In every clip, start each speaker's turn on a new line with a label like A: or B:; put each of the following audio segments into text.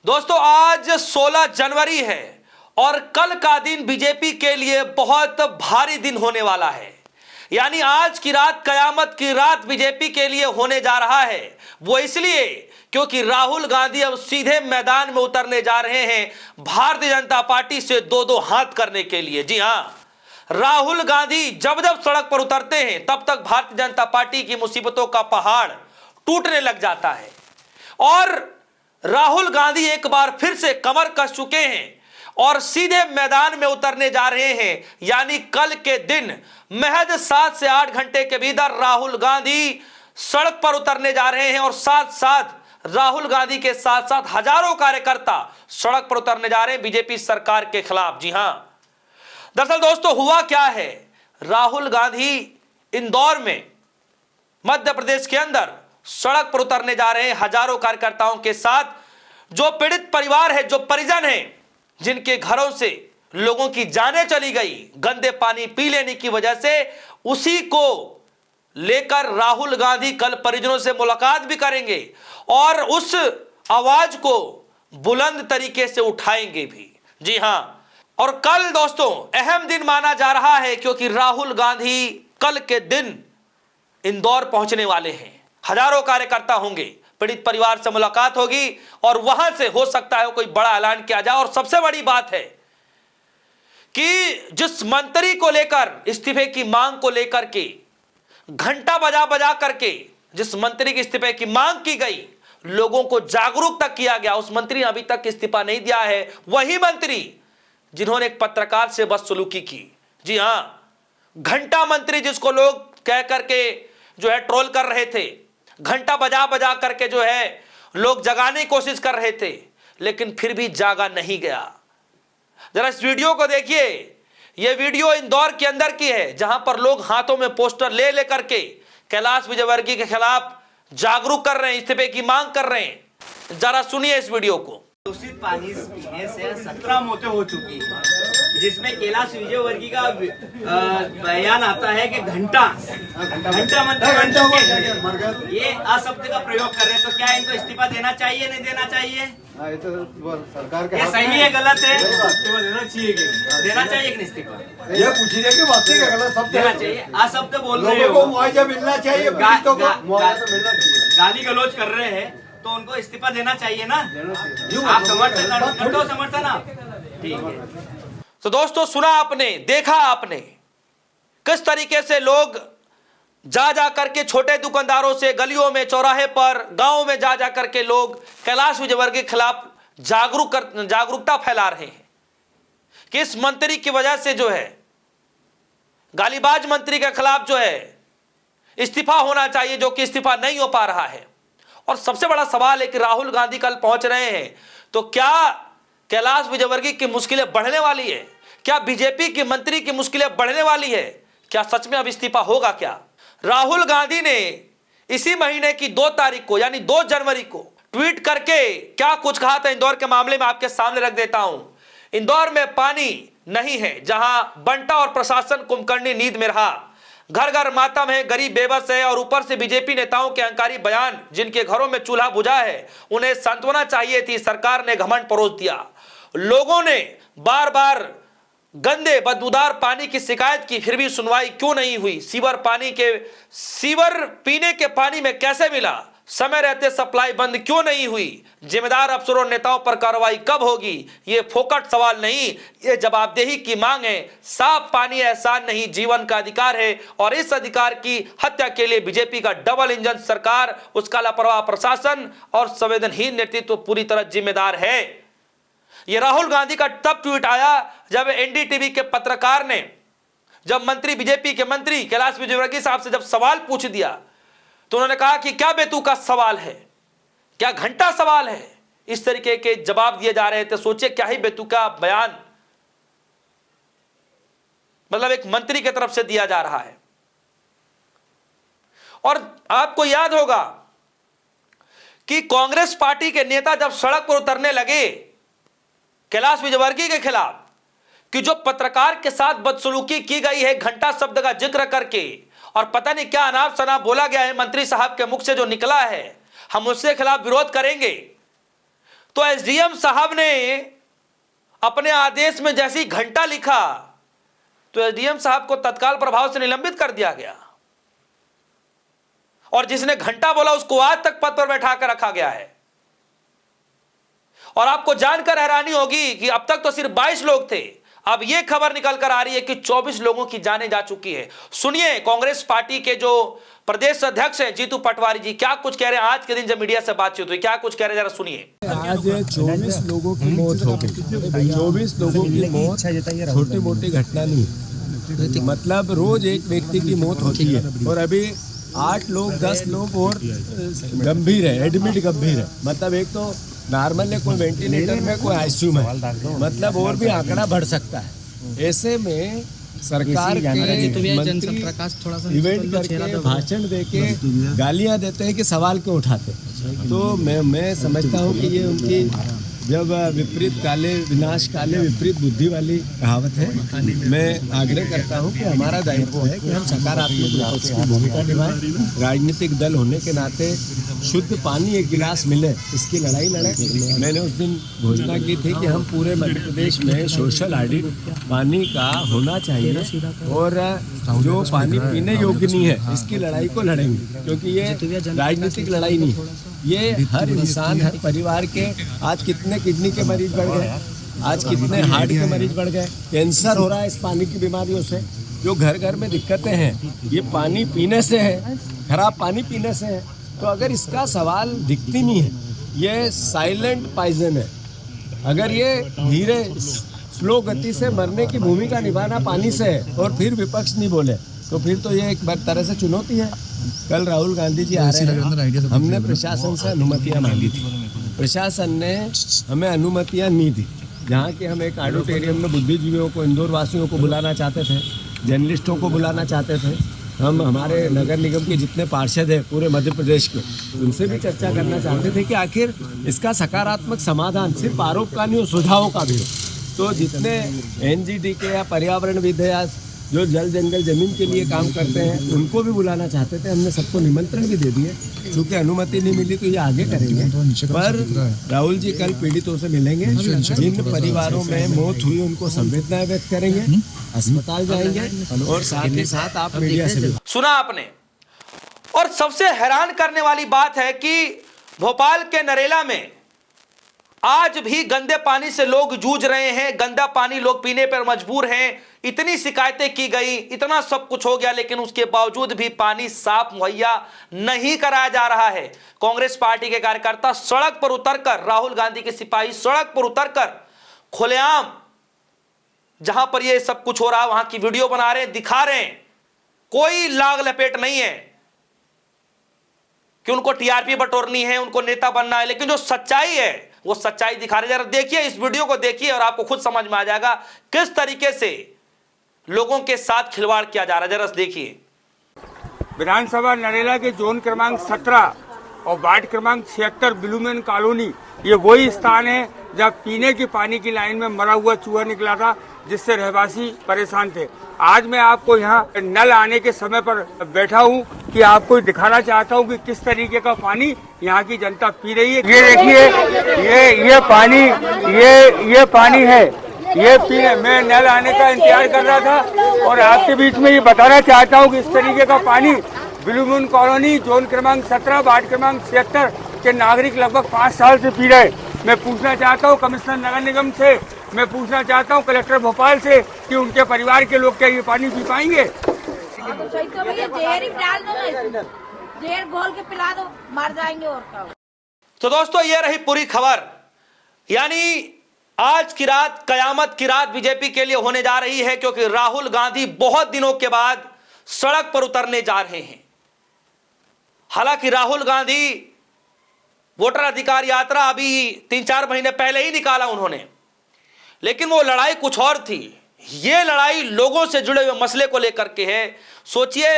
A: दोस्तों आज 16 जनवरी है और कल का दिन बीजेपी के लिए बहुत भारी दिन होने वाला है। यानी आज की रात कयामत की रात बीजेपी के लिए होने जा रहा है। वो इसलिए क्योंकि राहुल गांधी अब सीधे मैदान में उतरने जा रहे हैं भारतीय जनता पार्टी से दो दो हाथ करने के लिए। जी हां, राहुल गांधी जब जब सड़क पर उतरते हैं तब तक भारतीय जनता पार्टी की मुसीबतों का पहाड़ टूटने लग जाता है। और राहुल गांधी एक बार फिर से कमर कस चुके हैं और सीधे मैदान में उतरने जा रहे हैं। यानी कल के दिन महज 7 से 8 घंटे के भीतर राहुल गांधी सड़क पर उतरने जा रहे हैं और साथ साथ राहुल गांधी के साथ साथ हजारों कार्यकर्ता सड़क पर उतरने जा रहे हैं बीजेपी सरकार के खिलाफ। जी हां, दरअसल दोस्तों हुआ क्या है, राहुल गांधी इंदौर में मध्य प्रदेश के अंदर सड़क पर उतरने जा रहे हैं हजारों कार्यकर्ताओं के साथ। जो पीड़ित परिवार है, जो परिजन हैं, जिनके घरों से लोगों की जानें चली गई गंदे पानी पी लेने की वजह से, उसी को लेकर राहुल गांधी कल परिजनों से मुलाकात भी करेंगे और उस आवाज को बुलंद तरीके से उठाएंगे भी। जी हां, और कल दोस्तों अहम दिन माना जा रहा है क्योंकि राहुल गांधी कल के दिन इंदौर पहुंचने वाले हैं। हजारों कार्यकर्ता होंगे, पीड़ित परिवार से मुलाकात होगी और वहां से हो सकता है कोई बड़ा ऐलान किया जाए। और सबसे बड़ी बात है कि जिस मंत्री को लेकर इस्तीफे की मांग को लेकर के घंटा बजा बजा करके जिस मंत्री के इस्तीफे की मांग की गई, लोगों को जागरूक तक किया गया, उस मंत्री ने अभी तक इस्तीफा नहीं दिया है। वही मंत्री जिन्होंने एक पत्रकार से बदसलूकी की। जी हां, घंटा मंत्री जिसको लोग कह करके जो है ट्रोल कर रहे थे, घंटा बजा बजा करके जो है लोग जगाने की कोशिश कर रहे थे, लेकिन फिर भी जागा नहीं गया। जरा इस वीडियो को देखिए। यह वीडियो इंदौर के अंदर की है जहां पर लोग हाथों में पोस्टर ले लेकर के कैलाश विजयवर्गीय के खिलाफ जागरूक कर रहे हैं, इस्तीफे की मांग कर रहे हैं। जरा सुनिए इस वीडियो को।
B: दूषित पानी पीने से 17 मौतें हो चुकी हैं, जिसमें कैलाश विजयवर्गीय का बयान आता है कि घंटा मंत्री ये अशब्द का प्रयोग कर रहे हैं। तो क्या इनको इस्तीफा देना चाहिए, नहीं देना चाहिए?
C: ये तो सरकार का
B: ये सही है, गलत है?
C: इस्तीफा देना चाहिए कि
B: देना चाहिए कि नहीं इस्तीफा?
C: ये पूछिए कि बातें का गलत सब
B: देना चाहिए। अशब्द बोल रहे
C: लोगों को
B: हो,
C: मुआवजा मिलना चाहिए, पीड़ितों को मुआवजा मिलना चाहिए।
B: गाली गलौज कर रहे हैं तो उनको इस्तीफा देना चाहिए ना।
C: चाहिए।
B: आप समर्थन आप ठीक है।
A: तो दोस्तों सुना आपने, देखा आपने किस तरीके से लोग जा जा करके छोटे दुकानदारों से गलियों में, चौराहे पर, गांव में जा जा करके लोग कैलाश विजयवर्गीय के खिलाफ जागरूकता फैला रहे हैं कि इस मंत्री की वजह से जो है, गालीबाज मंत्री के खिलाफ जो है इस्तीफा होना चाहिए, जो कि इस्तीफा नहीं हो पा रहा है। और सबसे बड़ा सवाल है कि राहुल गांधी कल पहुंच रहे हैं तो क्या कैलाश विजयवर्गीय की मुश्किलें बढ़ने वाली है? क्या बीजेपी की मंत्री की मुश्किलें बढ़ने वाली है? क्या सच में अब इस्तीफा होगा? क्या राहुल गांधी ने इसी महीने की 2 तारीख को यानी 2 जनवरी को ट्वीट करके क्या कुछ कहा था इंदौर के मामले में आपके सामने रख देता हूं। इंदौर में पानी नहीं है, जहां बंटा और प्रशासन कुंभकर्णी नींद में रहा। घर घर मातम है, गरीब बेबस है और ऊपर से बीजेपी नेताओं के अहंकारी बयान। जिनके घरों में चूल्हा बुझा है उन्हें सांत्वना चाहिए थी, सरकार ने घमंड परोस दिया। लोगों ने बार बार गंदे बदबूदार पानी की शिकायत की, फिर भी सुनवाई क्यों नहीं हुई? सीवर पीने के पानी में कैसे मिला? समय रहते सप्लाई बंद क्यों नहीं हुई? जिम्मेदार अफसरों और नेताओं पर कार्रवाई कब होगी? ये फोकट सवाल नहीं, ये जवाबदेही की मांग है। साफ पानी एहसान नहीं, जीवन का अधिकार है और इस अधिकार की हत्या के लिए बीजेपी का डबल इंजन सरकार, उसका लापरवाह प्रशासन और संवेदनहीन नेतृत्व पूरी तरह जिम्मेदार है। यह राहुल गांधी का तब ट्वीट आया जब एनडीटीवी के पत्रकार ने, जब मंत्री बीजेपी के मंत्री कैलाश विजयवर्गीय साहब से जब सवाल पूछ दिया तो उन्होंने कहा कि क्या बेतुका सवाल है, क्या घंटा सवाल है? इस तरीके के जवाब दिए जा रहे थे। सोचिए क्या ही बेतुका बयान मतलब एक मंत्री की तरफ से दिया जा रहा है। और आपको याद होगा कि कांग्रेस पार्टी के नेता जब सड़क पर उतरने लगे कैलाश विजयवर्गीय के खिलाफ कि जो पत्रकार के साथ बदसलूकी की गई है घंटा शब्द का जिक्र करके, और पता नहीं क्या अनाप शनाप बोला गया है मंत्री साहब के मुख से जो निकला है, हम उसके खिलाफ विरोध करेंगे, तो एसडीएम साहब ने अपने आदेश में जैसे ही घंटा लिखा तो एसडीएम साहब को तत्काल प्रभाव से निलंबित कर दिया गया और जिसने घंटा बोला उसको आज तक पद पर बैठा कर रखा गया है। और आपको जानकर हैरानी होगी कि अब तक तो सिर्फ 22 लोग थे, अब यह खबर निकल कर आ रही है कि 24 लोगों की जानें जा चुकी है। सुनिए कांग्रेस पार्टी के जो प्रदेश अध्यक्ष हैं जीतू पटवारी जी क्या कुछ कह रहे हैं आज के दिन जब मीडिया से बातचीत हुई, क्या कुछ कह रहे हैं जरा सुनिए।
D: आज 24 लोगों की मौत हो गई। 24 लोगों की मौत छोटी मोटी घटना नहीं है, मतलब रोज एक व्यक्ति की मौत होती है और अभी 8 लोग 10 लोग और गंभीर है, एडमिट गंभीर है। मतलब एक तो नॉर्मल है, कोई वेंटिलेटर में, कोई आईसीयू में, मतलब और भी आंकड़ा बढ़ सकता है। ऐसे में सरकार के मंत्री इवेंट करके भाषण देके गालियां देते हैं कि सवाल क्यों उठाते। तो मैं समझता हूं कि ये उनकी जब विपरीत काले विनाश काले विपरीत बुद्धि वाली कहावत है। मैं आग्रह करता हूं कि हमारा दायित्व है कि हम सकारात्मक विपक्ष की भूमिका निभाएं। राजनीतिक दल होने के नाते शुद्ध पानी एक गिलास मिले इसकी लड़ाई लड़े। मैंने उस दिन घोषणा की थी कि हम पूरे मध्य प्रदेश में सोशल ऑडिट पानी का होना चाहिए और जो पानी पीने योग्य नहीं है इसकी लड़ाई को लड़ेंगे, क्योंकि ये राजनीतिक लड़ाई नहीं है। ये हर इंसान हर परिवार के आज कितने किडनी के मरीज बढ़ गए, आज कितने हार्ट के मरीज बढ़ गए, कैंसर हो रहा है इस पानी की बीमारियों से। जो घर घर में दिक्कतें हैं ये पानी पीने से है, खराब पानी पीने से है। तो अगर इसका सवाल दिखती नहीं है, ये साइलेंट पॉइजन है। अगर ये धीरे स्लो गति से मरने की भूमिका निभाना पानी से है और फिर विपक्ष नहीं बोले तो फिर तो ये एक तरह से चुनौती है। कल राहुल गांधी जी आ रहे हैं, हमने प्रशासन से अनुमतियां मांगी थी, प्रशासन ने हमें अनुमतियां नहीं दी। जहाँ के हम एक ऑडिटोरियम में बुद्धिजीवियों को, इंदौर वासियों को बुलाना चाहते थे, जर्नलिस्टों को बुलाना चाहते थे, हम हमारे नगर निगम के जितने पार्षद हैं पूरे मध्य प्रदेश के उनसे भी चर्चा करना चाहते थे कि आखिर इसका सकारात्मक समाधान सिर्फ आरोप का नहीं हो, सुझावों का भी हो। तो जितने एनजीटी के या पर्यावरणविद या जो जल जंगल जमीन के लिए काम करते हैं उनको भी बुलाना चाहते थे। हमने सबको निमंत्रण भी दे दिए, क्योंकि अनुमति नहीं मिली तो ये आगे करेंगे। पर राहुल जी कल पीड़ितों से मिलेंगे, जिन परिवारों में मौत हुई उनको संवेदनाएं व्यक्त करेंगे, अस्पताल जाएंगे और साथ ही साथ आप मीडिया से भी
A: सुना आपने। और सबसे हैरान करने वाली बात है कि भोपाल के नरेला में आज भी गंदे पानी से लोग जूझ रहे हैं, गंदा पानी लोग पीने पर मजबूर हैं। इतनी शिकायतें की गई, इतना सब कुछ हो गया, लेकिन उसके बावजूद भी पानी साफ मुहैया नहीं कराया जा रहा है। कांग्रेस पार्टी के कार्यकर्ता सड़क पर उतरकर, राहुल गांधी के सिपाही सड़क पर उतरकर खुलेआम जहां पर यह सब कुछ हो रहा है वहां की वीडियो बना रहे हैं, दिखा रहे हैं। कोई लाग लपेट नहीं है कि उनको टीआरपी बटोरनी है, उनको नेता बनना है, लेकिन जो सच्चाई है वो सच्चाई दिखा रहे। जरा देखिए, इस वीडियो को देखिए और आपको खुद समझ में आ जाएगा किस तरीके से लोगों के साथ खिलवाड़ किया जा रहा है। जरा देखिए।
E: विधानसभा नरेला के जोन क्रमांक 17 और वार्ड क्रमांक 76 ब्लूमेन कॉलोनी, ये वही स्थान है जहाँ पीने की पानी की लाइन में मरा हुआ चूहा निकला था, जिससे रहवासी परेशान थे। आज मैं आपको यहाँ नल आने के समय पर बैठा हूँ कि आपको दिखाना चाहता हूँ कि किस तरीके का पानी यहाँ की जनता पी रही है। ये देखिए, ये पानी है, ये पीने मैं नल आने का इंतजार कर रहा था और आपके बीच में ये बताना चाहता हूँ कि इस तरीके का पानी ब्लू मून कॉलोनी जोन क्रमांक 17 वार्ड क्रमांक 76 के नागरिक लगभग 5 साल से पी रहे। मैं पूछना चाहता हूँ कमिश्नर नगर निगम से, मैं पूछना चाहता हूँ कलेक्टर भोपाल से कि उनके परिवार के लोग क्या ये पानी पी पाएंगे?
F: तो भैया जहर ही डाल दो ना इसमें, जहर घोल के पिला दो, मर जाएंगे और क्या।
A: तो दोस्तों ये रही पूरी खबर, यानी आज की रात कयामत की रात बीजेपी के लिए होने जा रही है, क्योंकि राहुल गांधी बहुत दिनों के बाद सड़क पर उतरने जा रहे हैं। हालांकि राहुल गांधी वोटर अधिकार यात्रा अभी 3-4 महीने पहले ही निकाला उन्होंने, लेकिन वो लड़ाई कुछ और थी। ये लड़ाई लोगों से जुड़े हुए मसले को लेकर के है। सोचिए,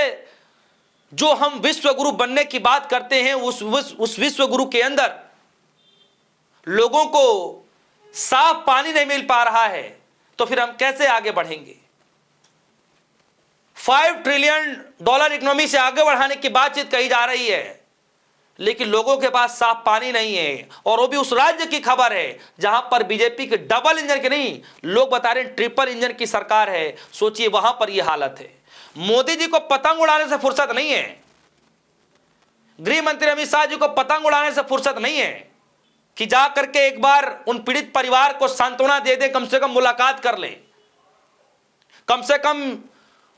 A: जो हम विश्व गुरु बनने की बात करते हैं, उस विश्व गुरु के अंदर लोगों को साफ पानी नहीं मिल पा रहा है, तो फिर हम कैसे आगे बढ़ेंगे? $5 ट्रिलियन इकोनॉमी से आगे बढ़ाने की बातचीत कही जा रही है, लेकिन लोगों के पास साफ पानी नहीं है, और वो भी उस राज्य की खबर है जहां पर बीजेपी के डबल इंजन के नहीं, लोग बता रहे हैं ट्रिपल इंजन की सरकार है। सोचिए वहां पर यह हालत है। मोदी जी को पतंग उड़ाने से फुर्सत नहीं है, गृह मंत्री अमित शाह जी को पतंग उड़ाने से फुर्सत नहीं है कि जा करके एक बार उन पीड़ित परिवार को सांत्वना दे दे, कम से कम मुलाकात कर ले, कम से कम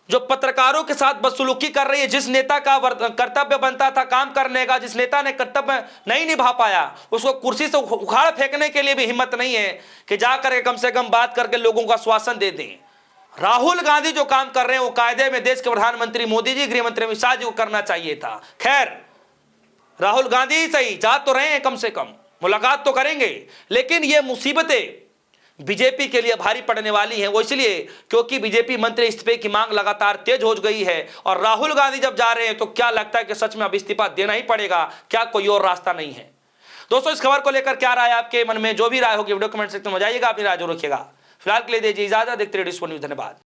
A: जो पत्रकारों के साथ बदसलूकी कर रही है, जिस नेता का कर्तव्य बनता था काम करने का, जिस नेता ने कर्तव्य नहीं निभा पाया, उसको कुर्सी से उखाड़ फेंकने के लिए भी हिम्मत नहीं है कि जाकर कम से कम बात करके लोगों को आश्वासन दे दें। राहुल गांधी जो काम कर रहे हैं वो कायदे में देश के प्रधानमंत्री मोदी जी, गृह मंत्री अमित शाह जी को करना चाहिए था। खैर, राहुल गांधी ही सही, जा तो रहे हैं, कम से कम मुलाकात तो करेंगे, लेकिन ये मुसीबतें बीजेपी के लिए भारी पड़ने वाली हैं। वो इसलिए क्योंकि बीजेपी मंत्री इस्तीफे की मांग लगातार तेज हो गई है, और राहुल गांधी जब जा रहे हैं तो क्या लगता है कि सच में अब इस्तीफा देना ही पड़ेगा, क्या कोई और रास्ता नहीं है। दोस्तों, इस खबर को लेकर क्या राय आपके मन में, जो भी राय होगी वीडियो कमेंट सेक्शन में जाइएगा, अपनी राय जरूर रखिएगा। फिलहाल के लिए दीजिए इजाजत, देखते रहिए डिस्को न्यूज़। धन्यवाद।